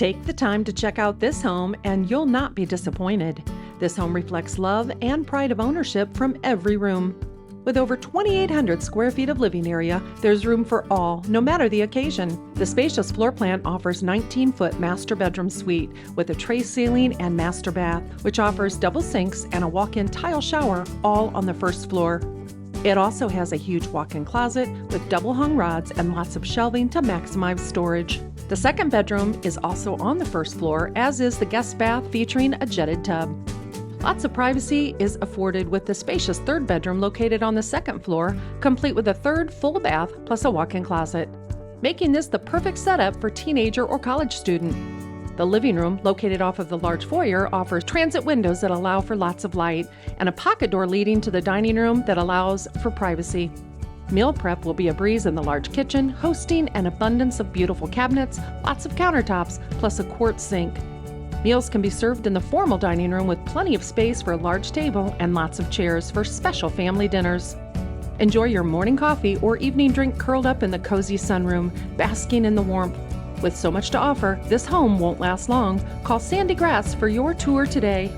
Take the time to check out this home and you'll not be disappointed. This home reflects love and pride of ownership from every room. With over 2,800 square feet of living area, there's room for all, no matter the occasion. The spacious floor plan offers 19-foot master bedroom suite with a tray ceiling and master bath, which offers double sinks and a walk-in tile shower, all on the first floor. It also has a huge walk-in closet with double hung rods and lots of shelving to maximize storage. The second bedroom is also on the first floor, as is the guest bath featuring a jetted tub. Lots of privacy is afforded with the spacious third bedroom located on the second floor, complete with a third full bath plus a walk-in closet, making this the perfect setup for teenager or college student. The living room, located off of the large foyer, offers transit windows that allow for lots of light and a pocket door leading to the dining room that allows for privacy. Meal prep will be a breeze in the large kitchen, hosting an abundance of beautiful cabinets, lots of countertops, plus a quartz sink. Meals can be served in the formal dining room with plenty of space for a large table and lots of chairs for special family dinners. Enjoy your morning coffee or evening drink curled up in the cozy sunroom, basking in the warmth. With so much to offer, this home won't last long. Call Sandy Grass for your tour today.